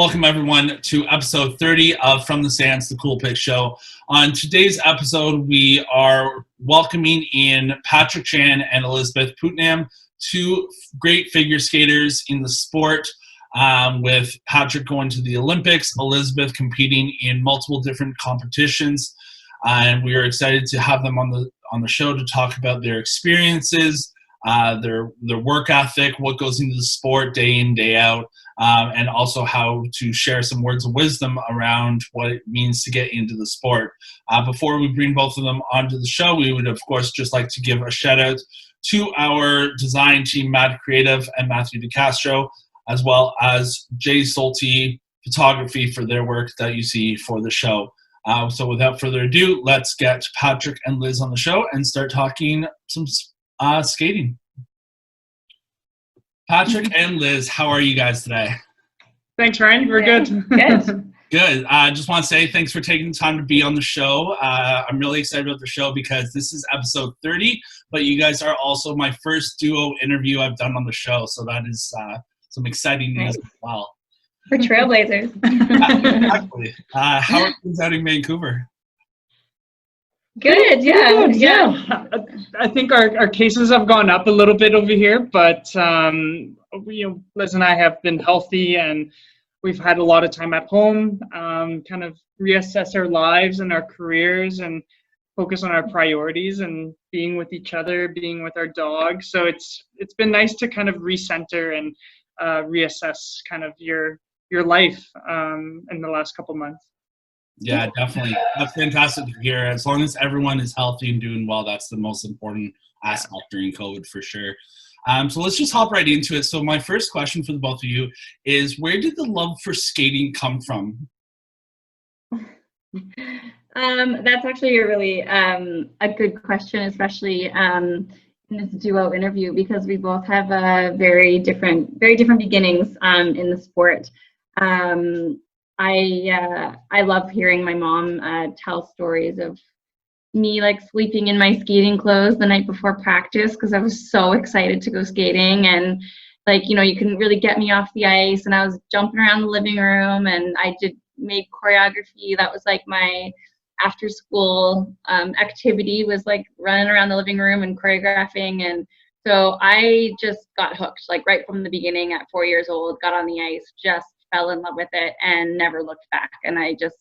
welcome everyone to episode 30 of From the Sands, the Cool Pick Show. On today's episode, we are welcoming in Patrick Chan and Elizabeth Putnam, two great figure skaters in the sport, with Patrick going to the Olympics, Elizabeth competing in multiple different competitions. And we are excited to have them on the show to talk about their experiences, their work ethic, what goes into the sport day in, day out, and also how to share some words of wisdom around what it means to get into the sport. Before we bring both of them onto the show, we would, of course, just like to give a shout out to our design team, Mad Creative and Matthew DeCastro, as well as Jay Solte Photography for their work that you see for the show. So without further ado, let's get Patrick and Liz on the show and start talking some skating. Patrick and Liz, how are you guys today? Thanks, Ryan. We're good. Good. Good. I just want to say thanks for taking the time to be on the show. I'm really excited about the show because this is episode 30, but you guys are also my first duo interview I've done on the show, so that is some exciting news as well. We're trailblazers. Exactly. How are things out in Vancouver? Good, yeah. I think our cases have gone up a little bit over here, but Liz and I have been healthy and we've had a lot of time at home, kind of reassess our lives and our careers and focus on our priorities and being with each other, being with our dog. So it's been nice to kind of recenter and reassess kind of your life in the last couple months. Yeah, definitely. That's fantastic to hear. As long as everyone is healthy and doing well, that's the most important aspect during COVID for sure. So let's just hop right into it. So my first question for the both of you is, where did the love for skating come from? That's actually a really a good question, especially in this duo interview, because we both have very different beginnings in the sport. I love hearing my mom tell stories of me like sleeping in my skating clothes the night before practice because I was so excited to go skating, and you couldn't really get me off the ice, and I was jumping around the living room, and I made choreography. That was like my after school activity, was like running around the living room and choreographing. And so I just got hooked, like right from the beginning at 4 years old, got on the ice, just fell in love with it and never looked back. And I just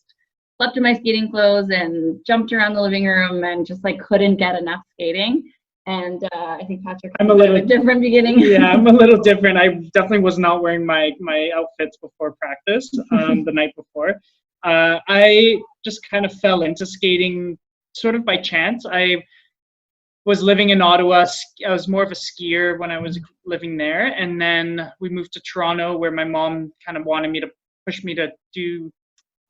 slept in my skating clothes and jumped around the living room and just like couldn't get enough skating. And I think Patrick has a little different beginning. Yeah, I'm a little different. I definitely was not wearing my outfits before practice the night before. I just kind of fell into skating sort of by chance. I was living in Ottawa. I was more of a skier when I was living there. And then we moved to Toronto, where my mom kind of wanted me to push me to do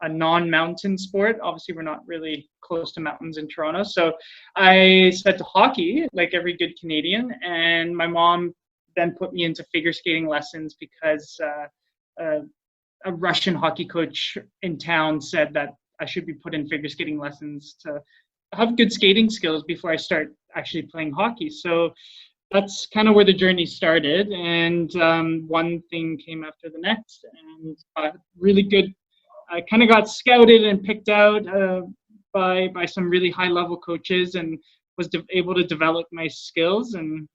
a non-mountain sport. Obviously, we're not really close to mountains in Toronto. So I said to hockey, like every good Canadian. And my mom then put me into figure skating lessons because a Russian hockey coach in town said that I should be put in figure skating lessons to have good skating skills before I start actually playing hockey. So that's kind of where the journey started, and one thing came after the next, and really good. I kind of got scouted and picked out by some really high level coaches, and was able to develop my skills, and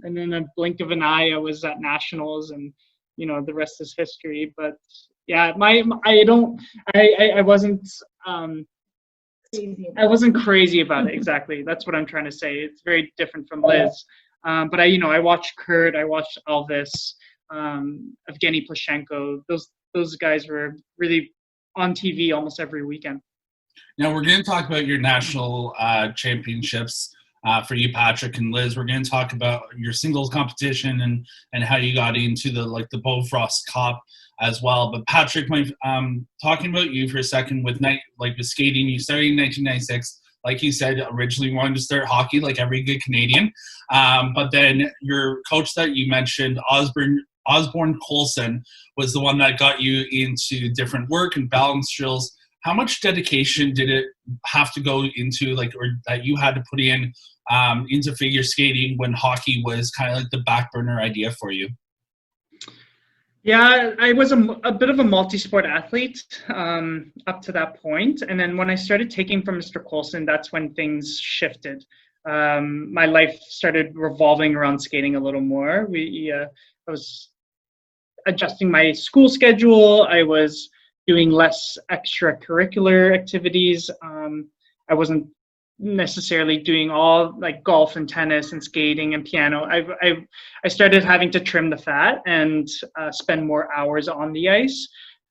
in a blink of an eye I was at nationals, and the rest is history. But yeah, I wasn't crazy about it. Exactly. That's what I'm trying to say. It's very different from Liz. But I watched Kurt, I watched Elvis, Evgeny Plashenko. Those guys were really on TV almost every weekend. Now we're going to talk about your national championships for you, Patrick and Liz. We're going to talk about your singles competition and how you got into the Bofrost Cup as well. But Patrick, talking about you for a second with skating, you started in 1996. Like you said, originally wanted to start hockey like every good Canadian. But then your coach that you mentioned, Osborne Colson, was the one that got you into different work and balance drills. How much dedication did it have to go into, or that you had to put in into figure skating when hockey was kind of like the back burner idea for you? Yeah, I was a bit of a multi-sport athlete up to that point, and then when I started taking from Mr. Coulson, that's when things shifted. My life started revolving around skating a little more. I was adjusting my school schedule. I was doing less extracurricular activities. I wasn't necessarily doing all like golf and tennis and skating and piano. I started having to trim the fat and spend more hours on the ice.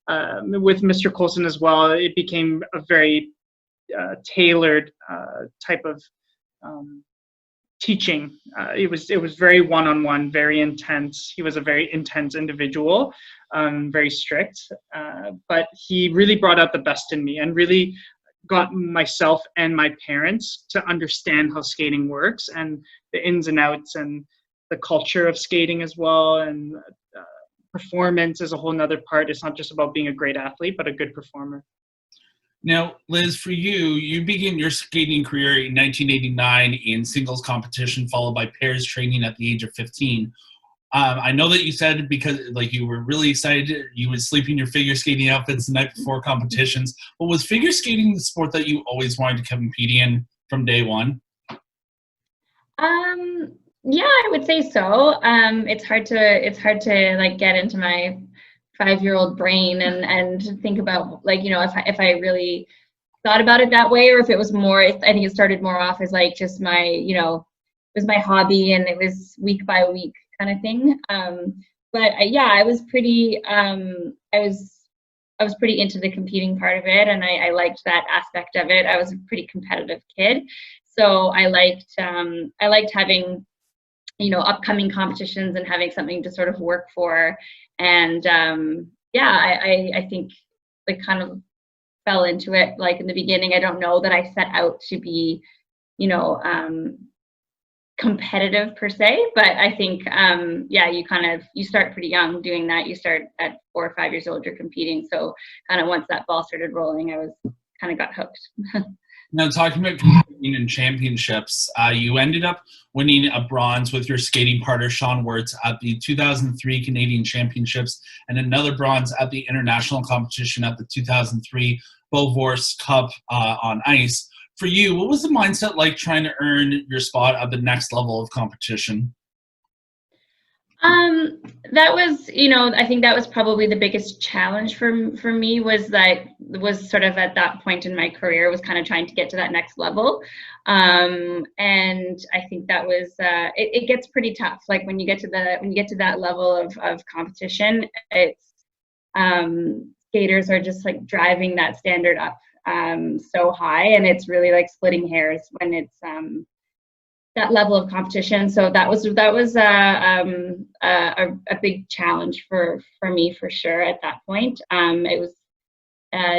With Mr. Coulson as well, it became a very tailored type of teaching. It was very one-on-one, very intense. He was a very intense individual, very strict, but he really brought out the best in me and really got myself and my parents to understand how skating works and the ins and outs and the culture of skating as well. And performance is a whole nother part. It's not just about being a great athlete, but a good performer. Now, Liz, for you, you began your skating career in 1989 in singles competition, followed by pairs training at the age of 15. I know that you said because like you were really excited, you would sleep in your figure skating outfits the night before competitions. But was figure skating the sport that you always wanted to compete in from day one? Yeah, I would say so. It's hard to like get into my 5-year-old brain and think about like, if I really thought about it that way, or if it was more, I think it started more off as like just my, it was my hobby and it was week by week kind of thing. But yeah, I was pretty, I was pretty into the competing part of it, and I liked that aspect of it. I was a pretty competitive kid, so I liked having, upcoming competitions and having something to sort of work for. And yeah, I think like kind of fell into it like in the beginning. I don't know that I set out to be, you know, competitive per se, but I think yeah, you start pretty young doing that. You start at 4 or 5 years old, you're competing. So kind of once that ball started rolling, I was kind of got hooked. Now, talking about competing in championships, you ended up winning a bronze with your skating partner Sean Wirtz at the 2003 Canadian Championships, and another bronze at the international competition at the 2003 Beauvorce Cup on ice. For you, what was the mindset like trying to earn your spot at the next level of competition? That was, I think that was probably the biggest challenge for me was sort of at that point in my career was kind of trying to get to that next level. And I think that was, it gets pretty tough. Like when you get to that level of competition, it's, skaters are just like driving that standard up, so high, and it's really like splitting hairs when it's, that level of competition. So that was a big challenge for me for sure at that point. It was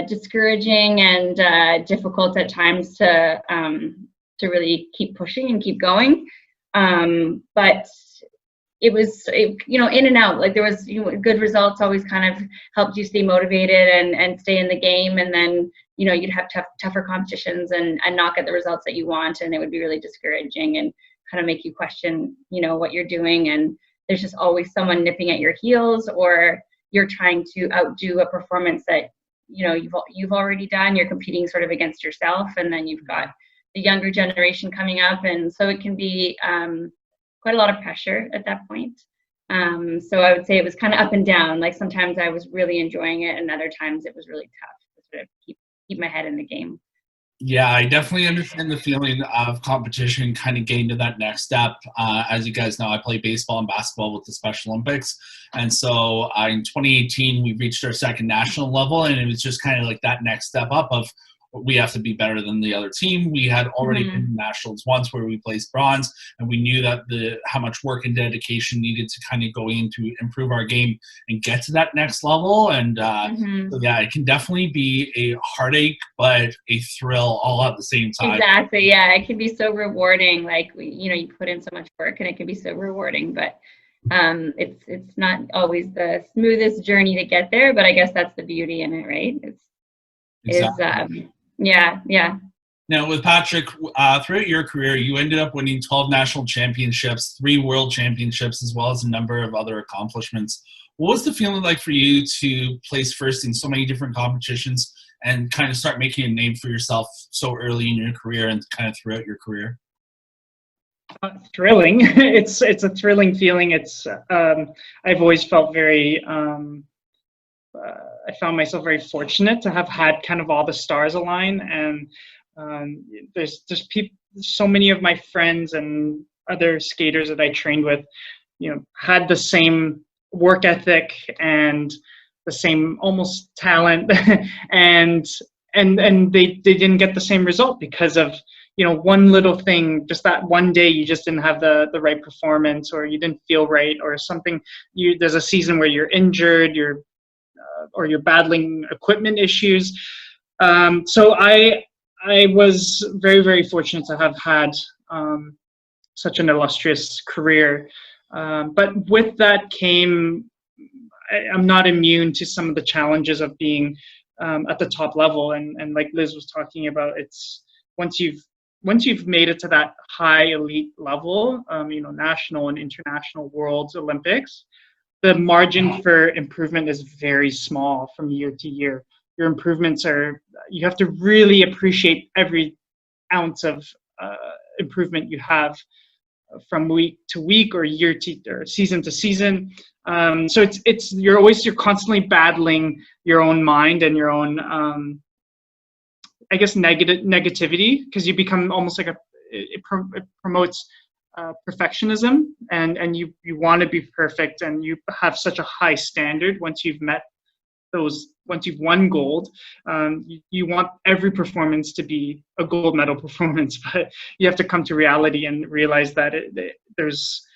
discouraging and difficult at times to really keep pushing and keep going. But it was, in and out. Like there was, good results always kind of helped you stay motivated and stay in the game. And then, you'd have tougher competitions and not get the results that you want. And it would be really discouraging and kind of make you question, what you're doing. And there's just always someone nipping at your heels, or you're trying to outdo a performance that, you've already done. You're competing sort of against yourself. And then you've got the younger generation coming up. And so it can be, quite a lot of pressure at that point. So I would say it was kind of up and down. Like sometimes I was really enjoying it, and other times it was really tough to sort of keep my head in the game. Yeah, I definitely understand the feeling of competition, kind of getting to that next step. As you guys know, I play baseball and basketball with the Special Olympics. And so in 2018, we reached our second national level, and it was just kind of like that next step up of we have to be better than the other team. We had already been in nationals once where we placed bronze, and we knew that how much work and dedication needed to kind of go in to improve our game and get to that next level. And so yeah, it can definitely be a heartache, but a thrill all at the same time. Exactly. Yeah, it can be so rewarding. Like you put in so much work, and it can be so rewarding, but it's not always the smoothest journey to get there. But I guess that's the beauty in it, right? Exactly. Yeah. Now, with Patrick, throughout your career, you ended up winning 12 national championships, 3 world championships, as well as a number of other accomplishments. What was the feeling like for you to place first in so many different competitions and kind of start making a name for yourself so early in your career and kind of throughout your career? Thrilling. It's a thrilling feeling. I've always felt very. I found myself very fortunate to have had kind of all the stars align, and there's people. So many of my friends and other skaters that I trained with, had the same work ethic and the same almost talent, and they didn't get the same result because of one little thing, just that one day you just didn't have the right performance, or you didn't feel right, or something. There's a season where you're injured, or you're battling equipment issues. So I was very, very fortunate to have had such an illustrious career. But with that came, I'm not immune to some of the challenges of being at the top level. And like Liz was talking about, it's once you've made it to that high elite level, national and international worlds, Olympics, the margin for improvement is very small from year to year. Your improvements you have to really appreciate every ounce of improvement you have from week to week, or year to, or season to season. So you're constantly battling your own mind and your own, I guess, negativity, because you become almost like it promotes perfectionism, and you want to be perfect, and you have such a high standard once you've won gold. You want every performance to be a gold medal performance, but you have to come to reality and realize that there's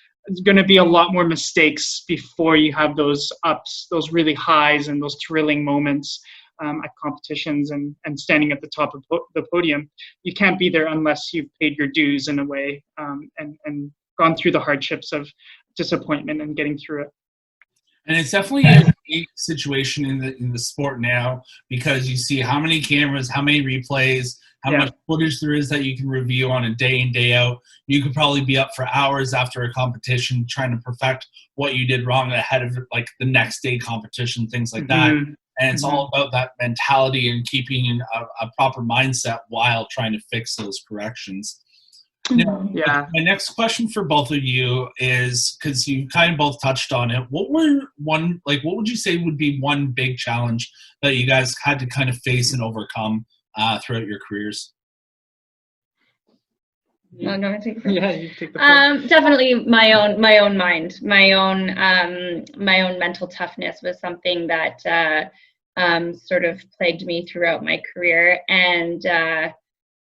going to be a lot more mistakes before you have those ups, those really highs, and those thrilling moments at competitions and standing at the top of the podium. You can't be there unless you've paid your dues in a way, and gone through the hardships of disappointment and getting through it. And it's definitely a unique situation in the sport now, because you see how many cameras, how many replays, how much footage there is that you can review on a day in, day out. You could probably be up for hours after a competition trying to perfect what you did wrong ahead of like the next day competition, things like that. And it's all about that mentality and keeping a proper mindset while trying to fix those corrections. Now, my next question for both of you is, because you kind of both touched on it, what would you say would be one big challenge that you guys had to kind of face and overcome throughout your careers? No, I take you take the point. Definitely my own mind, my own mental toughness was something that sort of plagued me throughout my career, and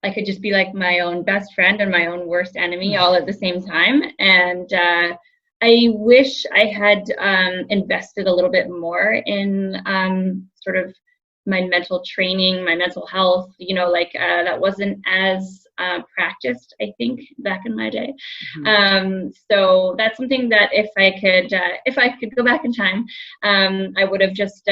I could just be like my own best friend and my own worst enemy all at the same time. And I wish I had invested a little bit more in sort of my mental training, my mental health, that wasn't as practiced, I think, back in my day. So that's something that if I could go back in time, I would have just,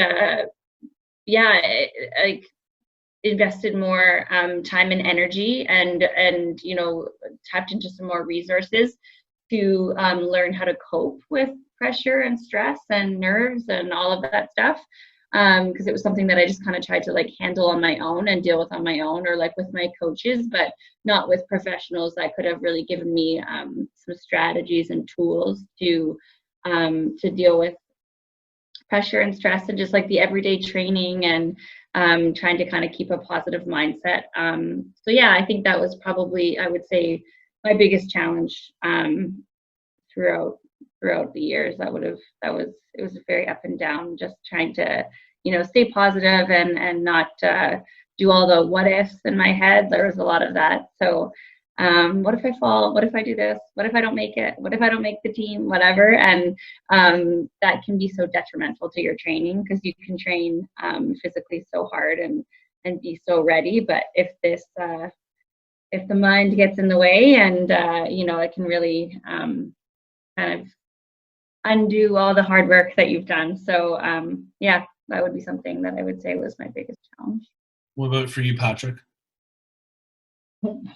invested more time and energy, and tapped into some more resources to learn how to cope with pressure and stress and nerves and all of that stuff, because it was something that I just kind of tried to like handle on my own and deal with on my own, or like with my coaches, but not with professionals that could have really given me some strategies and tools to deal with pressure and stress, and just like the everyday training and trying to kind of keep a positive mindset. So yeah, I think that was probably, I would say, my biggest challenge throughout the years. It was very up and down, just trying to stay positive and not do all the what ifs in my head. There was a lot of that. So what if I fall? What if I do this? What if I don't make it? What if I don't make the team? Whatever. And that can be so detrimental to your training, because you can train physically so hard and be so ready. But if the mind gets in the way, and it can really kind of undo all the hard work that you've done. So that would be something that I would say was my biggest challenge. What about for you, Patrick?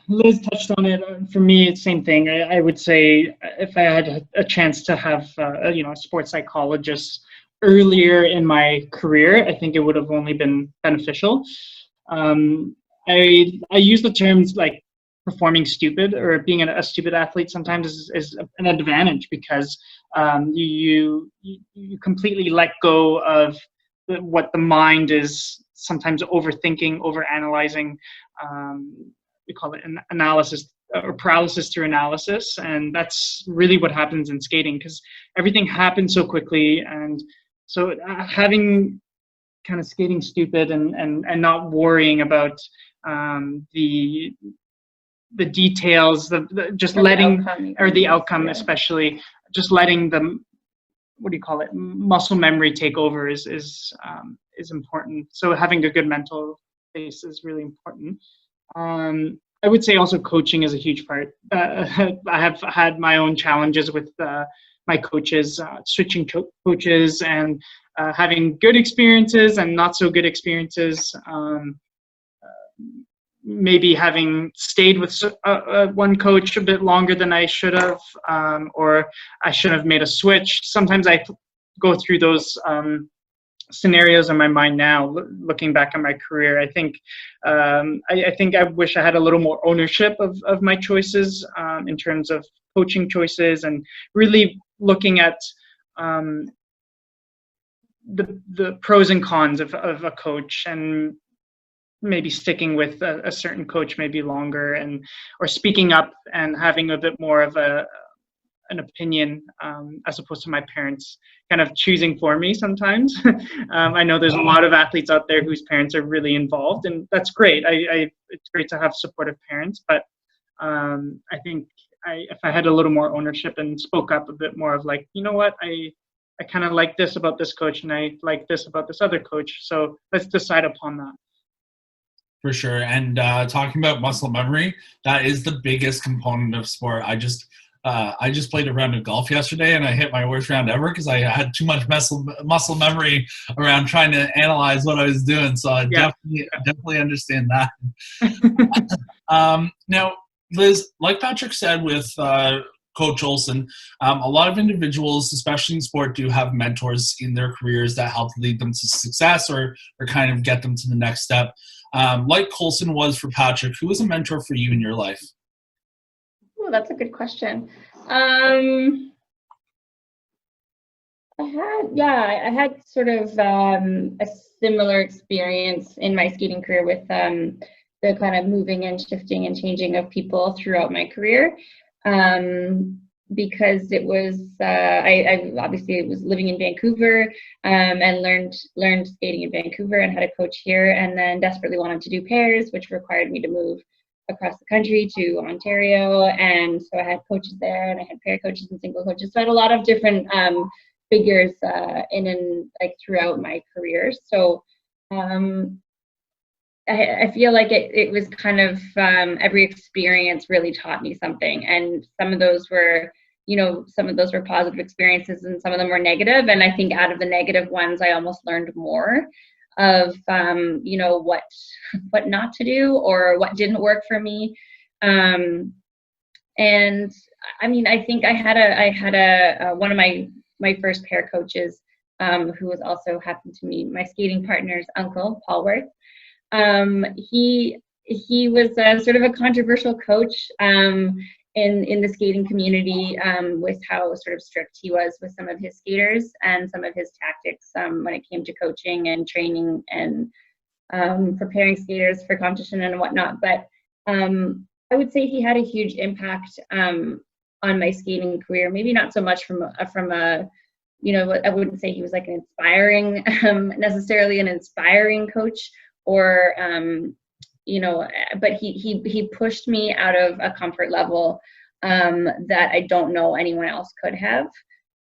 Liz touched on it. For me, it's the same thing. I would say if I had a chance to have a sports psychologist earlier in my career, I think it would have only been beneficial. I use the terms like performing stupid or being a stupid athlete sometimes is an advantage because you completely let go of what the mind is sometimes overthinking, overanalyzing. We call it an analysis or paralysis through analysis, and that's really what happens in skating because everything happens so quickly. And so having kind of skating stupid and not worrying about the details, just Or letting the outcome, or the outcome, yeah. especially just letting the, what do you call it, muscle memory take over is important. So having a good mental base is really important. I would say also coaching is a huge part. I have had my own challenges with my coaches, switching coaches and having good experiences and not so good experiences. Maybe having stayed with one coach a bit longer than I should have, or I should have made a switch. Sometimes I go through those scenarios in my mind now, looking back on my career. I think I wish I had a little more ownership of my choices in terms of coaching choices and really looking at the pros and cons of a coach and maybe sticking with a certain coach maybe longer or speaking up and having a bit more of an opinion as opposed to my parents kind of choosing for me sometimes. I know there's a lot of athletes out there whose parents are really involved, and that's great. It's great to have supportive parents, but I think if I had a little more ownership and spoke up a bit more of like, you know what, I kind of like this about this coach and I like this about this other coach, so let's decide upon that. For sure. And talking about muscle memory, that is the biggest component of sport. I just played a round of golf yesterday, and I hit my worst round ever because I had too much muscle memory around trying to analyze what I was doing. So I definitely understand that. Now, Liz, like Patrick said with Coach Olson, a lot of individuals, especially in sport, do have mentors in their careers that help lead them to success or kind of get them to the next step. Like Colson was for Patrick, who was a mentor for you in your life? Oh, that's a good question. I had sort of a similar experience in my skating career with the kind of moving and shifting and changing of people throughout my career. Because it was I obviously was living in Vancouver and learned skating in Vancouver and had a coach here, and then desperately wanted to do pairs, which required me to move across the country to Ontario. And so I had coaches there, and I had pair coaches and single coaches. So I had a lot of different figures in and like throughout my career. So I feel like it was kind of every experience really taught me something, and some of those were positive experiences and some of them were negative. And I think out of the negative ones, I almost learned more of what not to do or what didn't work for me. And I mean, I think I had a one of my first pair coaches who was also happened to be my skating partner's uncle, Paul Worth. He was sort of a controversial coach in the skating community with how sort of strict he was with some of his skaters and some of his tactics when it came to coaching and training and preparing skaters for competition and whatnot. But I would say he had a huge impact on my skating career. Maybe not so much from a I wouldn't say he was like an inspiring necessarily an inspiring coach, or but he pushed me out of a comfort level that I don't know anyone else could have.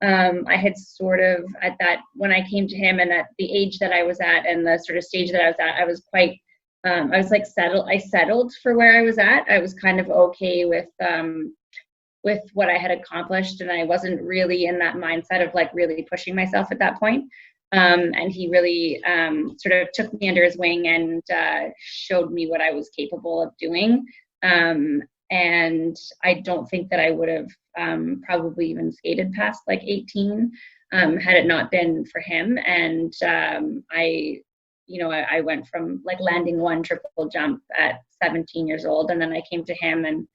I had sort of at that, when I came to him and at the age that I was at and the sort of stage that I was at, I was quite I was like settled for where I was at. I was kind of okay with what I had accomplished, and I wasn't really in that mindset of like really pushing myself at that point. And he really sort of took me under his wing and showed me what I was capable of doing. And I don't think that I would have probably even skated past like 18 had it not been for him. And I went from like landing one triple jump at 17 years old, and then I came to him, and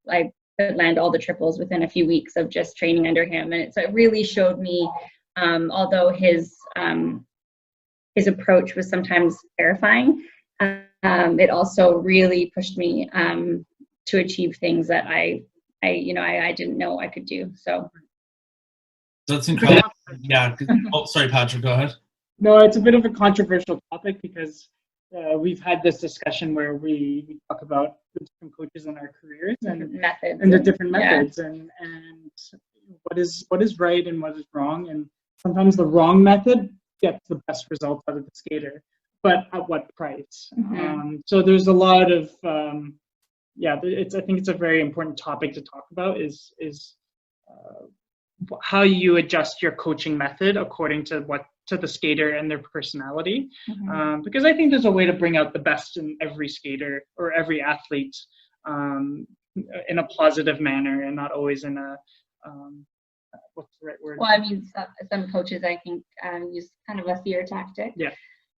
I could land all the triples within a few weeks of just training under him. And so it really showed me, although his approach was sometimes terrifying, it also really pushed me to achieve things that I didn't know I could do. So that's incredible. Yeah. Oh, sorry, Patrick, go ahead. No, it's a bit of a controversial topic because we've had this discussion where we talk about the different coaches in our careers and methods and the different methods and what is right and what is wrong, and sometimes the wrong method gets the best results out of the skater, but at what price? So there's a lot of I think it's a very important topic to talk about is how you adjust your coaching method according to the skater and their personality, because I think there's a way to bring out the best in every skater or every athlete in a positive manner, and not always in a what's the right word? Well, I mean, some coaches I think use kind of a fear tactic. Yeah.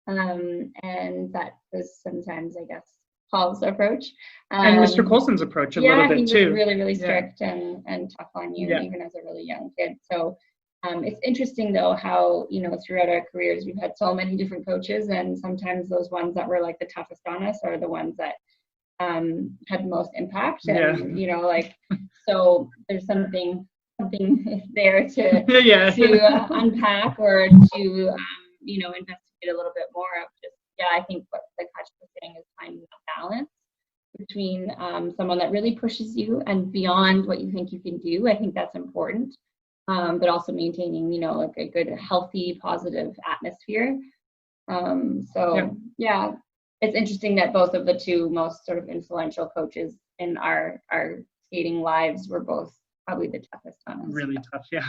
And that is sometimes, I guess, Paul's approach. And Mr. Coulson's approach a little bit too. Yeah, he was really, really strict and tough on you, even as a really young kid. So it's interesting though how, throughout our careers we've had so many different coaches, and sometimes those ones that were like the toughest on us are the ones that had the most impact. And so there's something there to unpack or to investigate a little bit more of. Just I think what the coach was saying is finding a balance between someone that really pushes you and beyond what you think you can do. I think that's important, but also maintaining like a good, healthy, positive atmosphere. It's interesting that both of the two most sort of influential coaches in our skating lives were both probably the toughest on us. Really tough, yeah.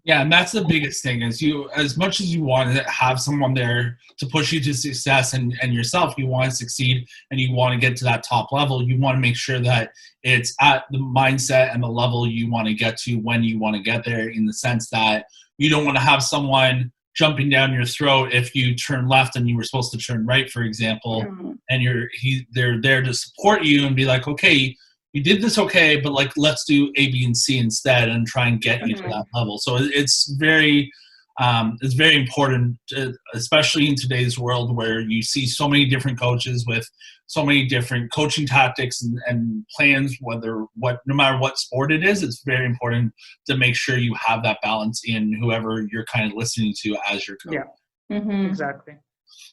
Yeah, and that's the biggest thing is as much as you want to have someone there to push you to success and yourself, you want to succeed and you want to get to that top level, you want to make sure that it's at the mindset and the level you want to get to when you want to get there, in the sense that you don't want to have someone jumping down your throat if you turn left and you were supposed to turn right, for example, and they're there to support you and be like, okay, you did this okay, but like let's do A, B, and C instead and try and get you to that level. So it's very important, especially in today's world where you see so many different coaches with so many different coaching tactics and plans, no matter what sport it is. It's very important to make sure you have that balance in whoever you're kind of listening to as your coach. Yeah, exactly.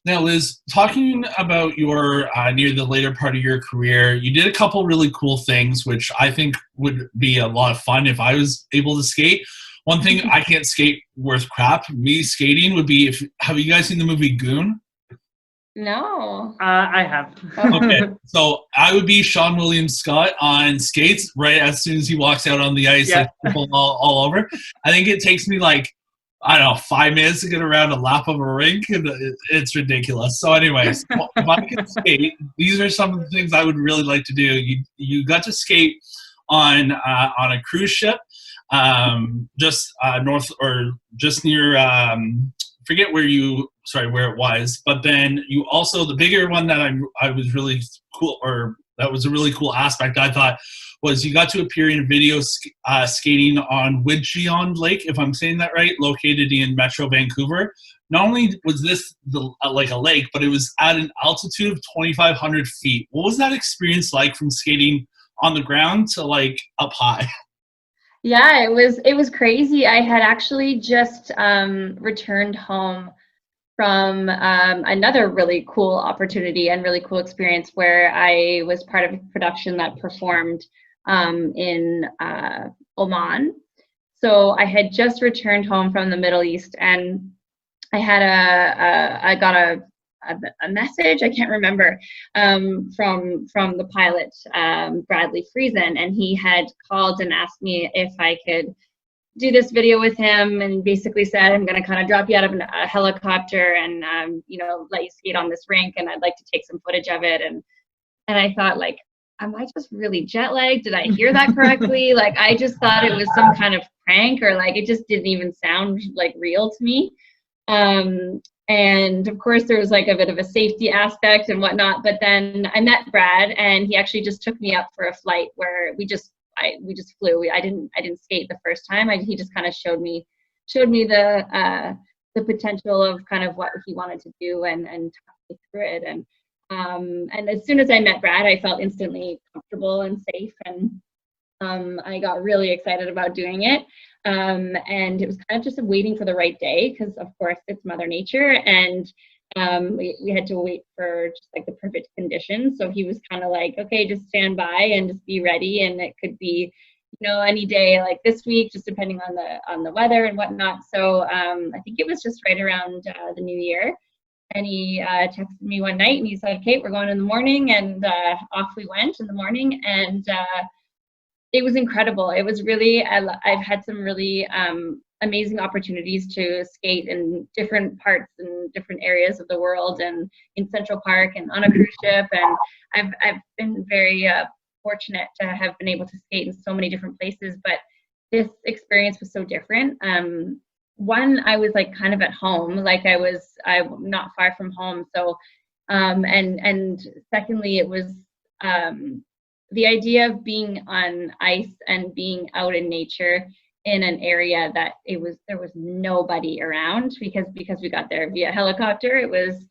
Now, Liz, talking about your near the later part of your career, you did a couple really cool things, which I think would be a lot of fun if I was able to skate. One thing, I can't skate worth crap. Me skating would be have you guys seen the movie Goon? No. I have. Okay, so I would be Sean William Scott on skates right as soon as he walks out on the ice, like people all over. I think it takes me like, I don't know, 5 minutes to get around a lap of a rink, and it's ridiculous. So anyways, if I can skate, these are some of the things I would really like to do. You got to skate on a cruise ship, just north or just near, forget where it was, but then you also, the bigger one that I was really cool, or that was a really cool aspect I thought, was you got to appear in a video skating on Widgeon Lake, if I'm saying that right, located in Metro Vancouver. Not only was this like a lake, but it was at an altitude of 2,500 feet. What was that experience like from skating on the ground to like up high? Yeah, it was crazy. I had actually just returned home from another really cool opportunity and really cool experience where I was part of a production that performed in Oman. So I had just returned home from the Middle East, and I got a message, I can't remember, from the pilot, Bradley Friesen, and he had called and asked me if I could do this video with him, and basically said, I'm going to kind of drop you out of a helicopter and let you skate on this rink, and I'd like to take some footage of it. And I thought, like, am I just really jet lagged? Did I hear that correctly? Like, I just thought it was some kind of prank, or like it just didn't even sound like real to me. And of course there was like a bit of a safety aspect and whatnot, but then I met Brad, and he actually just took me up for a flight where we just flew. I didn't skate the first time. He just kind of showed me the potential of kind of what he wanted to do, and talk me through it. And as soon as I met Brad, I felt instantly comfortable and safe, and I got really excited about doing it. And it was kind of just waiting for the right day, because of course it's Mother Nature, and we had to wait for just like the perfect conditions. So he was kind of like, okay, just stand by and just be ready, and it could be, you know, any day like this week, just depending on the weather and whatnot. So I think it was just right around the new year, and he texted me one night and he said, Kate, we're going in the morning, and off we went in the morning. And it was incredible. It was really, I've had some really amazing opportunities to skate in different parts and different areas of the world, and in Central Park and on a cruise ship. And I've been very fortunate to have been able to skate in so many different places, but this experience was so different. One, I was like kind of at home, like I'm not far from home. So, and secondly, it was, the idea of being on ice and being out in nature in an area that there was nobody around, because we got there via helicopter. It was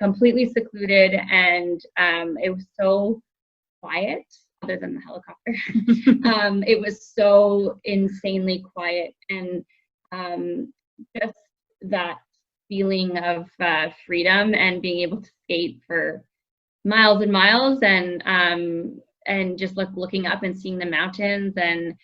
completely secluded, and it was so quiet, other than the helicopter. It was so insanely quiet, and just that feeling of freedom and being able to skate for miles and miles, and just looking up and seeing the mountains, and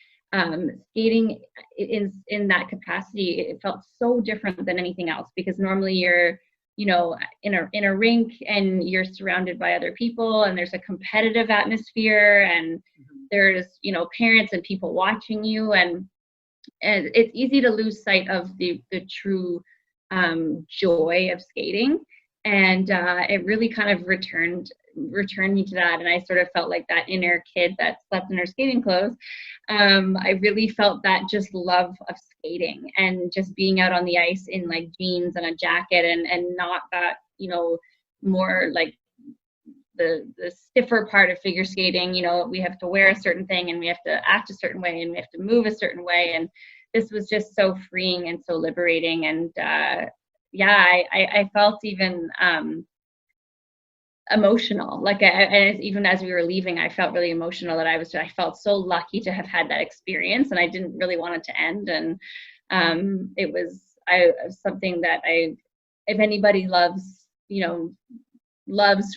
skating in that capacity, it felt so different than anything else, because normally you're, you know, in a rink and you're surrounded by other people, and there's a competitive atmosphere, and there's, you know, parents and people watching you, and it's easy to lose sight of the true joy of skating. And it really kind of returned me to that, and I sort of felt like that inner kid that slept in her skating clothes. I really felt that just love of skating, and just being out on the ice in like jeans and a jacket, and not that, you know, more like the stiffer part of figure skating. You know, we have to wear a certain thing, and we have to act a certain way, and we have to move a certain way, and this was just so freeing and so liberating. And yeah, I felt even emotional. Like even as we were leaving, I felt really emotional, that I felt so lucky to have had that experience, and I didn't really want it to end. And it was something that if anybody loves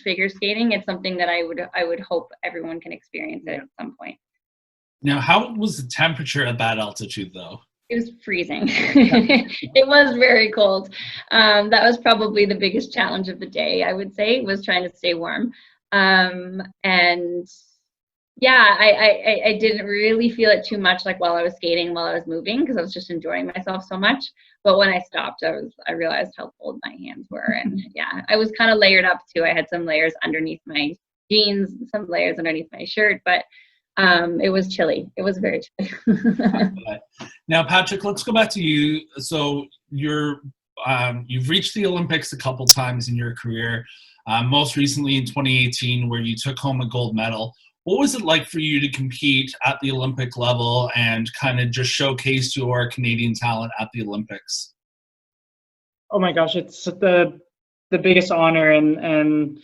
figure skating, it's something that I would hope everyone can experience it at some point. Now, how was the temperature at that altitude, though? It was freezing. It was very cold. That was probably the biggest challenge of the day, I would say, was trying to stay warm. And yeah, I didn't really feel it too much, like while I was skating, while I was moving, because I was just enjoying myself so much. But when I stopped, I realized how cold my hands were. And yeah, I was kind of layered up too. I had some layers underneath my jeans, some layers underneath my shirt, but it was chilly. It was very chilly. Now, Patrick, let's go back to you. So you've reached the Olympics a couple times in your career, most recently in 2018, where you took home a gold medal. What was it like for you to compete at the Olympic level and kind of just showcase your Canadian talent at the Olympics? Oh my gosh, it's the biggest honor, and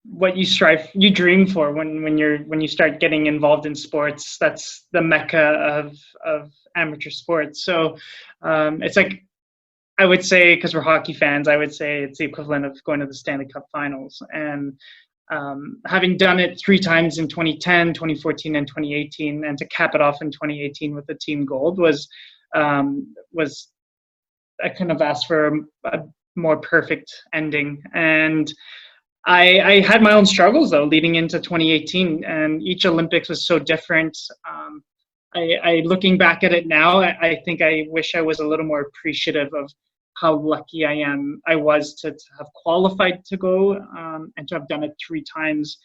what you dream for when you start getting involved in sports. That's the mecca of amateur sports. So it's like, I would say, because we're hockey fans, I would say it's the equivalent of going to the Stanley Cup Finals. And having done it 3 times in 2010, 2014, and 2018, and to cap it off in 2018 with the team gold was I couldn't have asked for a more perfect ending. And I had my own struggles, though, leading into 2018, and each Olympics was so different. I looking back at it now, I think I wish I was a little more appreciative of how lucky I was to have qualified to go, and to have done it 3 times.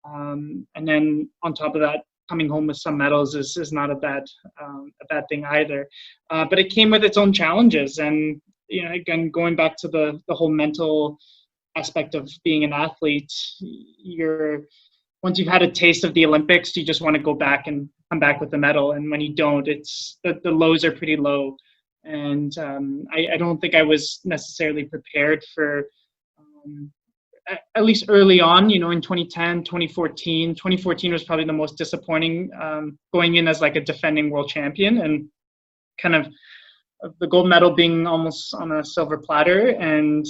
And then on top of that, coming home with some medals is not a bad thing either. But it came with its own challenges, and again, going back to the whole mental aspect of being an athlete, once you've had a taste of the Olympics, you just want to go back and come back with the medal. And when you don't, it's the lows are pretty low. And I don't think I was necessarily prepared for, at least early on, in 2010, 2014. 2014 was probably the most disappointing, going in as like a defending world champion, and kind of the gold medal being almost on a silver platter, and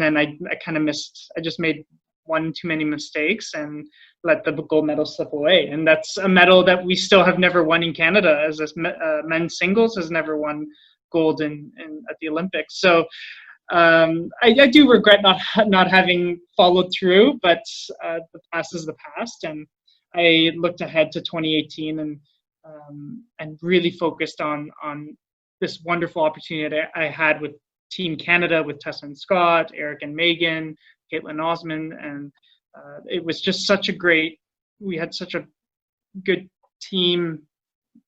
then I kind of missed. I just made one too many mistakes and let the gold medal slip away. And that's a medal that we still have never won in Canada, as men's singles has never won gold at the Olympics. So I do regret not having followed through, but the past is the past, and I looked ahead to 2018 and really focused on this wonderful opportunity I had with Team Canada, with Tessa and Scott, Eric and Megan, Caitlin Osman, and it was just we had such a good team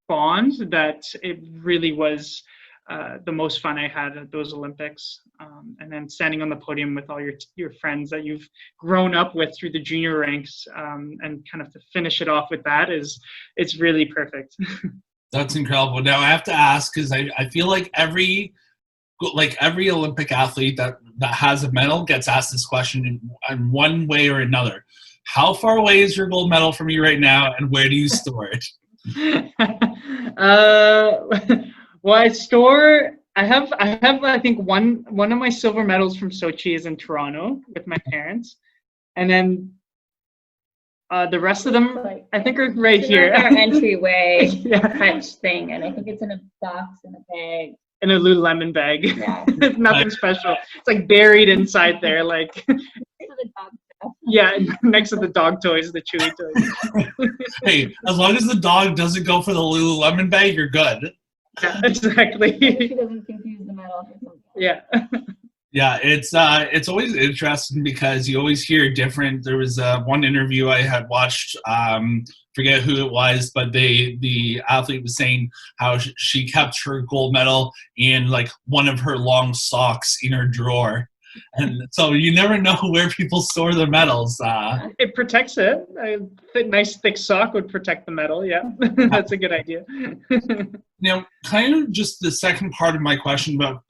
bond that it really was the most fun I had at those Olympics. And then standing on the podium with all your friends that you've grown up with through the junior ranks, and kind of to finish it off with that it's really perfect. That's incredible. Now I have to ask, because I feel like every Olympic athlete that has a medal gets asked this question in one way or another. How far away is your gold medal from you right now, and where do you store it? Well, I have I think one of my silver medals from Sochi is in Toronto with my parents, and then the rest of them I think are right here. Our entryway Yeah. punch thing, and I think it's in a box in a bag. In a Lululemon bag. Yeah. It's nothing special. It's like buried inside there, like The dog stuff. yeah, next to the dog toys, the Chewy toys. Hey, as long as the dog doesn't go for the Lululemon bag, you're good. Yeah, exactly. She doesn't confuse the medal for something. Yeah. Yeah, it's always interesting because you always hear different. There was one interview I had watched, forget who it was, but the athlete was saying how she kept her gold medal in like one of her long socks in her drawer. And so you never know where people store their medals. It protects it. A nice thick sock would protect the medal. Yeah, that's a good idea. Now, kind of just the second part of my question about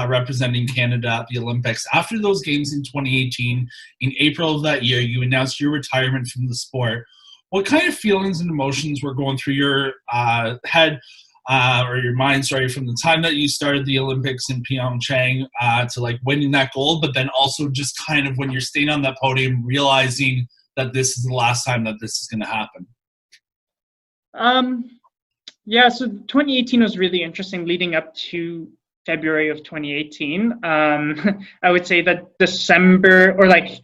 representing Canada at the Olympics. After those games in 2018, in April of that year, you announced your retirement from the sport. What kind of feelings and emotions were going through your head or your mind, from the time that you started the Olympics in Pyeongchang to like winning that gold, but then also just kind of when you're staying on that podium, realizing that this is the last time that this is going to happen? Yeah, so 2018 was really interesting leading up to February of 2018. I would say that December or like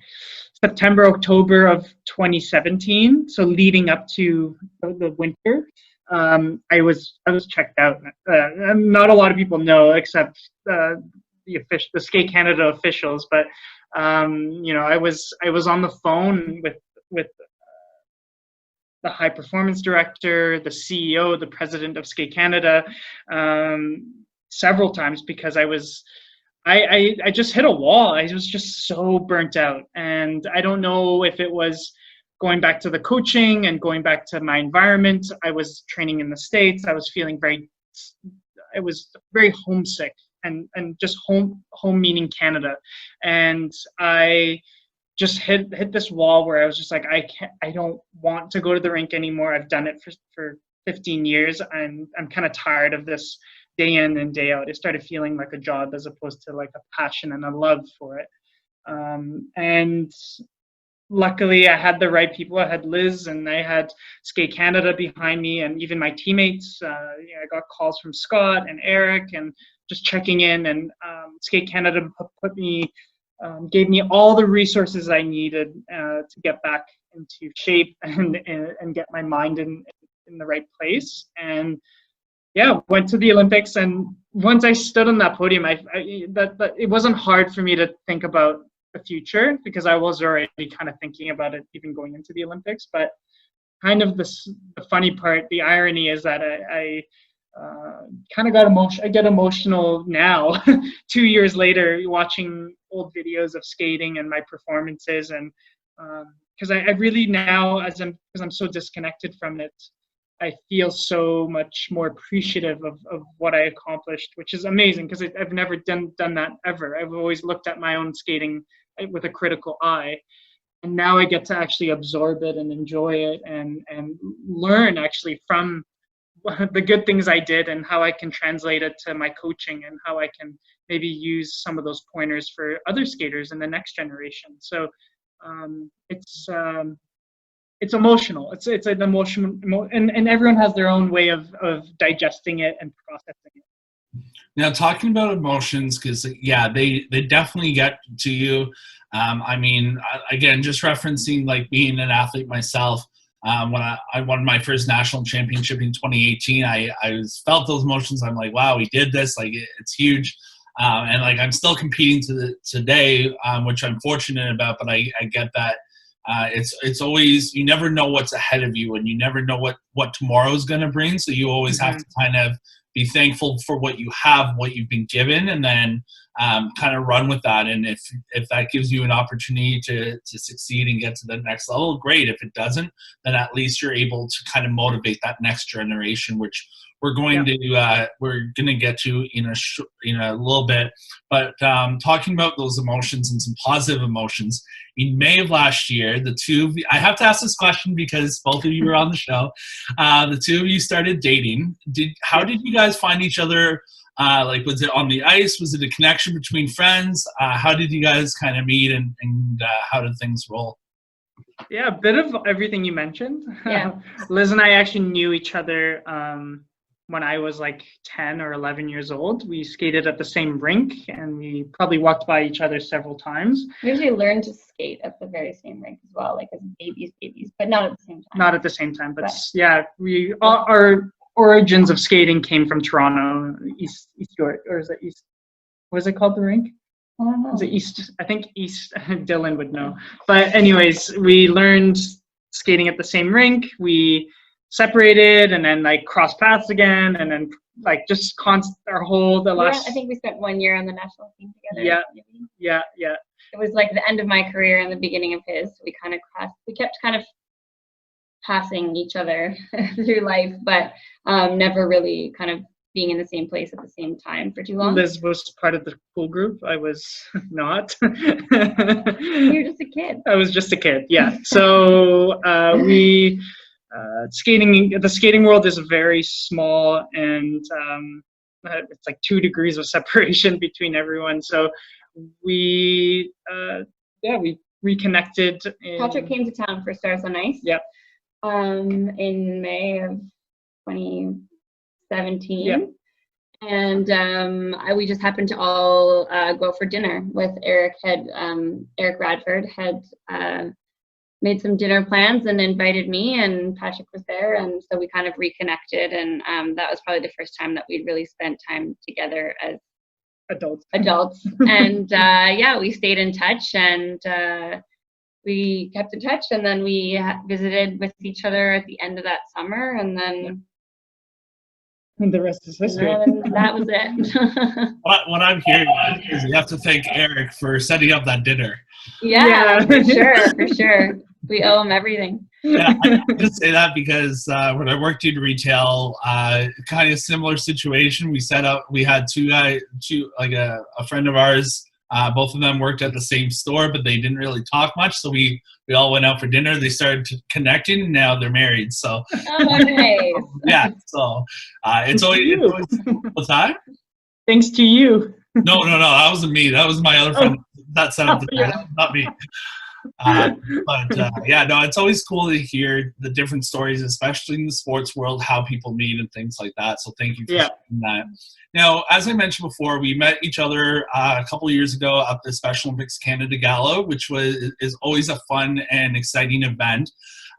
September, October of 2017, so leading up to the winter, I was checked out. Not a lot of people know, except the Skate Canada officials, but I was on the phone with the high performance director, the CEO, the president of Skate Canada, several times, because I just hit a wall. I was just so burnt out, and I don't know if it was going back to the coaching and going back to my environment. I was training in the States. I was feeling very homesick, and just home meaning Canada. And I just hit this wall where I was just like, I don't want to go to the rink anymore. I've done it for 15 years, and I'm kind of tired of this day in and day out. It started feeling like a job as opposed to like a passion and a love for it. And luckily I had the right people. I had Liz and I had Skate Canada behind me, and even my teammates. I got calls from Scott and Eric and just checking in, and Skate Canada gave me all the resources I needed to get back into shape and get my mind in the right place. And yeah, went to the Olympics, and once I stood on that podium, it wasn't hard for me to think about the future, because I was already kind of thinking about it even going into the Olympics. But kind of the funny part, the irony is that I kind of got emotional. I get emotional now, 2 years later, watching old videos of skating and my performances, and because I really now, because I'm so disconnected from it, I feel so much more appreciative of what I accomplished, which is amazing because I've never done that ever. I've always looked at my own skating with a critical eye, and now I get to actually absorb it and enjoy it and learn actually from the good things I did and how I can translate it to my coaching and how I can maybe use some of those pointers for other skaters in the next generation. So it's emotional. It's an emotional, and everyone has their own way of digesting it and processing it. Now, talking about emotions, because yeah, they definitely get to you. I mean, again, just referencing like being an athlete myself. When I won my first national championship in 2018, I felt those emotions. I'm like, wow, we did this. Like, it's huge. And like, I'm still competing today, which I'm fortunate about, but I get that. It's always, you never know what's ahead of you, and you never know what tomorrow's going to bring. So you always have to kind of be thankful for what you have, what you've been given, and then kind of run with that. And if that gives you an opportunity to succeed and get to the next level, great. If it doesn't, then at least you're able to kind of motivate that next generation, which we're going to get to in a little bit. But talking about those emotions and some positive emotions, in May of last year, the two of you, I have to ask this question because both of you were on the show. The two of you started dating. How did you guys find each other? Like, was it on the ice? Was it a connection between friends? How did you guys kind of meet, and how did things roll? Yeah, a bit of everything you mentioned. Yeah. Liz and I actually knew each other when I was like 10 or 11 years old. We skated at the same rink, and we probably walked by each other several times. We usually learned to skate at the very same rink as well, like as babies, but not at the same time. Not at the same time, but yeah, our origins of skating came from Toronto, East York, or is it East? What is it called, the rink? I don't know. Is it East? I think East. Dylan would know. But anyways, we learned skating at the same rink. We separated and then like crossed paths again, and then like just our whole I think we spent 1 year on the national team together. Yeah. Maybe. Yeah. It was like the end of my career and the beginning of his. We kept kind of passing each other through life, but never really kind of being in the same place at the same time for too long. Liz was part of the cool group. I was not. You were just a kid. I was just a kid, yeah. So the skating world is very small, and it's like 2 degrees of separation between everyone. So we reconnected. Patrick came to town for Stars on Ice. Yep. In May of 2017. Yep. And we just happened to all go for dinner with Eric. Eric Radford had made some dinner plans and invited me, and Patrick was there, and so we kind of reconnected, and that was probably the first time that we'd really spent time together as adults. And we stayed in touch, and we kept in touch, and then we visited with each other at the end of that summer, and then and the rest is history. That was it. What I'm hearing is you have to thank Eric for setting up that dinner. Yeah. For sure. We owe him everything. Yeah, I just say that because when I worked in retail, kind of similar situation. We had a friend of ours. Both of them worked at the same store, but they didn't really talk much. So we all went out for dinner. They started connecting, and now they're married. So nice. yeah. So it's always what's that? Thanks to you. No, that wasn't me. That was my other friend. That set up the dinner, not me. It's always cool to hear the different stories, especially in the sports world, how people meet and things like that. So thank you for sharing that. Now, as I mentioned before, we met each other a couple of years ago at the Special Olympics Canada Gala, which is always a fun and exciting event.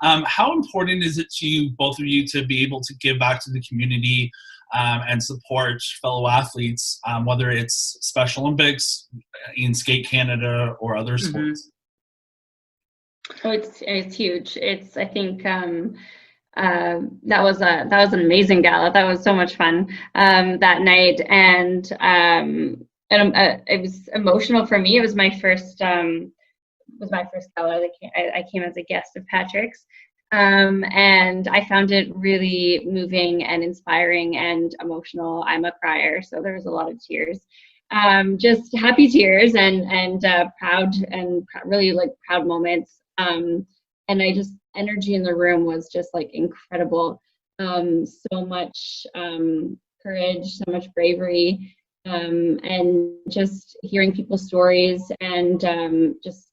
How important is it to you, both of you, to be able to give back to the community and support fellow athletes, whether it's Special Olympics, in Skate Canada, or other sports? Oh, it's huge. I think that was an amazing gala. That was so much fun that night, and it was emotional for me. It was my first gala. I came as a guest of Patrick's, and I found it really moving and inspiring and emotional. I'm a crier, so there was a lot of tears, just happy tears and proud and really like proud moments. And I just energy in the room was just like incredible. So much courage, so much bravery, and just hearing people's stories and just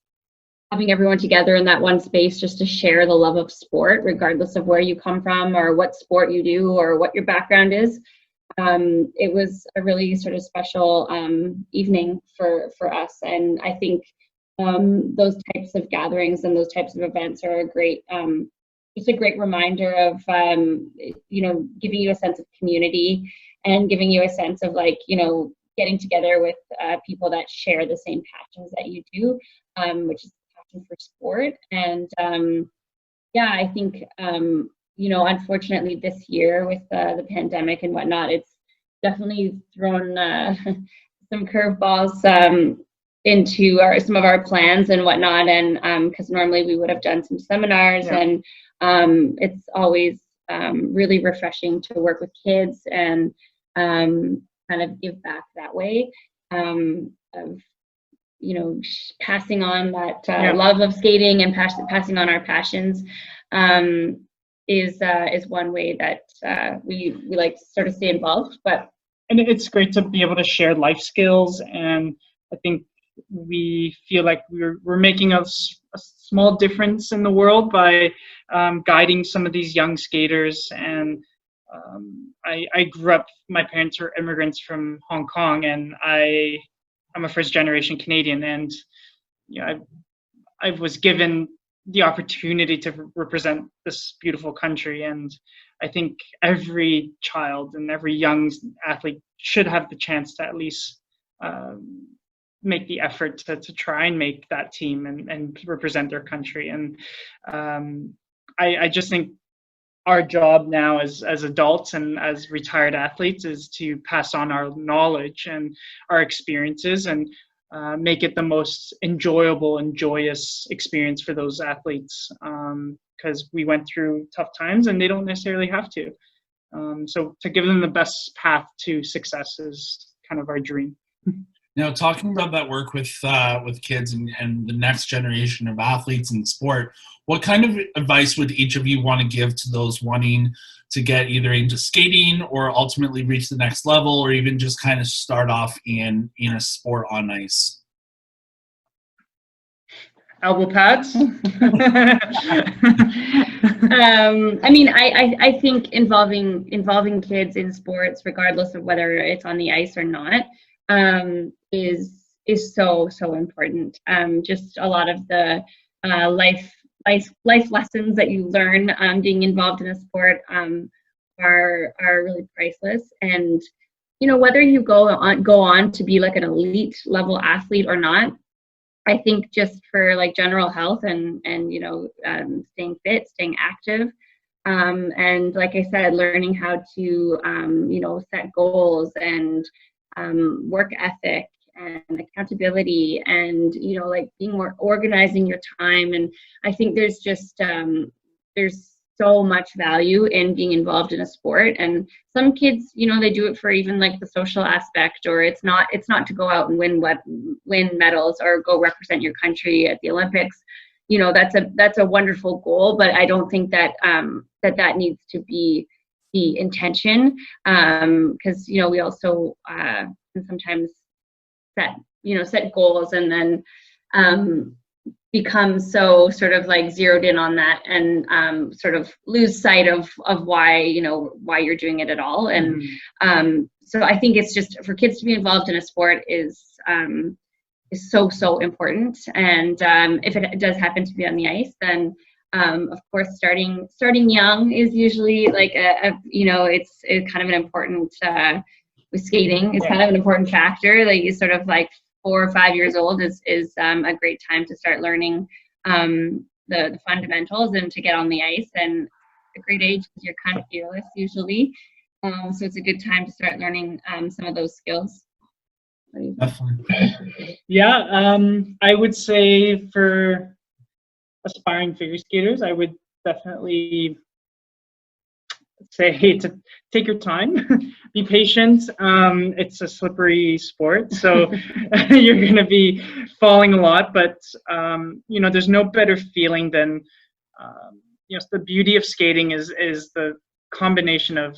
having everyone together in that one space just to share the love of sport, regardless of where you come from or what sport you do or what your background is. It was a really sort of special evening for us, and I think those types of gatherings and those types of events are a great just a great reminder of giving you a sense of community and giving you a sense of like getting together with people that share the same passions that you do, which is passion for sport. And yeah, I think unfortunately this year with the pandemic and whatnot, it's definitely thrown some curveballs into some of our plans and whatnot, and because normally we would have done some seminars, and it's always really refreshing to work with kids and kind of give back that way, of passing on that love of skating and passing on our passions, is one way that we like to sort of stay involved. And it's great to be able to share life skills, and I think we feel like we're making a small difference in the world by guiding some of these young skaters. And I grew up, my parents were immigrants from Hong Kong, and I'm a first generation Canadian, and I was given the opportunity to represent this beautiful country. And I think every child and every young athlete should have the chance to at least make the effort to try and make that team and represent their country. And I just think our job now as adults and as retired athletes is to pass on our knowledge and our experiences and make it the most enjoyable and joyous experience for those athletes, because we went through tough times and they don't necessarily have to. So to give them the best path to success is kind of our dream. Now, talking about that work with kids and the next generation of athletes in sport, what kind of advice would each of you want to give to those wanting to get either into skating or ultimately reach the next level, or even just kind of start off in a sport on ice? Elbow pads. I mean, I think involving kids in sports, regardless of whether it's on the ice or not, is so important. Just a lot of the life lessons that you learn being involved in a sport are really priceless. And whether you go on to be like an elite level athlete or not, I think just for like general health and staying fit, staying active, and like I said, learning how to set goals and work ethic and accountability, and like being more organizing your time. And I think there's just there's so much value in being involved in a sport. And some kids, they do it for even like the social aspect, or it's not to go out and win medals or go represent your country at the Olympics. That's a wonderful goal, but I don't think that that needs to be the intention, because we also can sometimes set goals and then become so sort of like zeroed in on that and sort of lose sight of why you're doing it at all. And so I think it's just for kids to be involved in a sport is so important. And if it does happen to be on the ice, then of course starting young is usually like it's kind of an important with skating is kind of an important factor. Like you sort of like 4 or 5 years old is a great time to start learning the the fundamentals and to get on the ice. And a great age because you're kind of fearless usually. So it's a good time to start learning some of those skills. Definitely. Yeah, I would say for aspiring figure skaters, I would definitely say to take your time, be patient. It's a slippery sport, so you're going to be falling a lot, but there's no better feeling than the beauty of skating is the combination of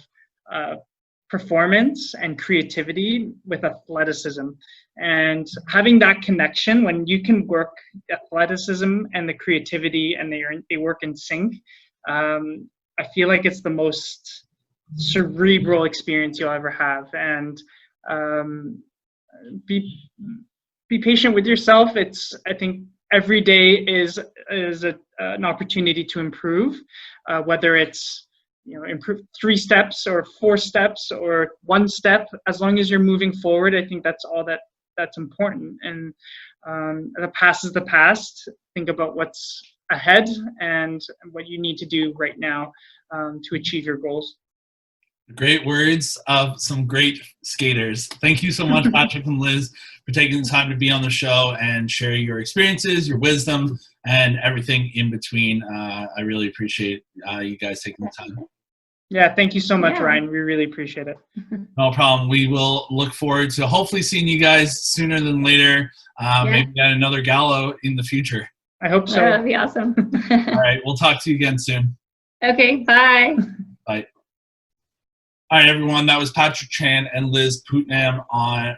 performance and creativity with athleticism, and having that connection when you can work athleticism and the creativity and they work in sync. I feel like it's the most cerebral experience you'll ever have, and be patient with yourself. I think every day is an opportunity to improve, whether it's improve 3 steps or 4 steps or 1 step. As long as you're moving forward, I think that's all that's important. And the past is the past. Think about what's ahead and what you need to do right now to achieve your goals. Great words of some great skaters. Thank you so much, Patrick and Liz, for taking the time to be on the show and share your experiences, your wisdom, and everything in between. I really appreciate you guys taking the time. Yeah, thank you so much, Ryan. We really appreciate it. No problem. We will look forward to hopefully seeing you guys sooner than later. Maybe at another gala in the future. I hope so. That'd be awesome. All right. We'll talk to you again soon. Okay, bye. Bye. All right, everyone. That was Patrick Chan and Liz Putnam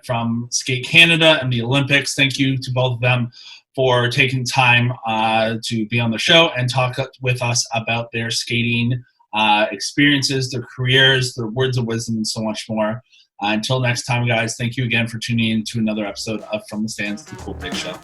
from Skate Canada and the Olympics. Thank you to both of them for taking time to be on the show and talk with us about their skating experiences, their careers, their words of wisdom, and so much more. Until next time, guys, thank you again for tuning in to another episode of From the Stands, the Cool Pick Show.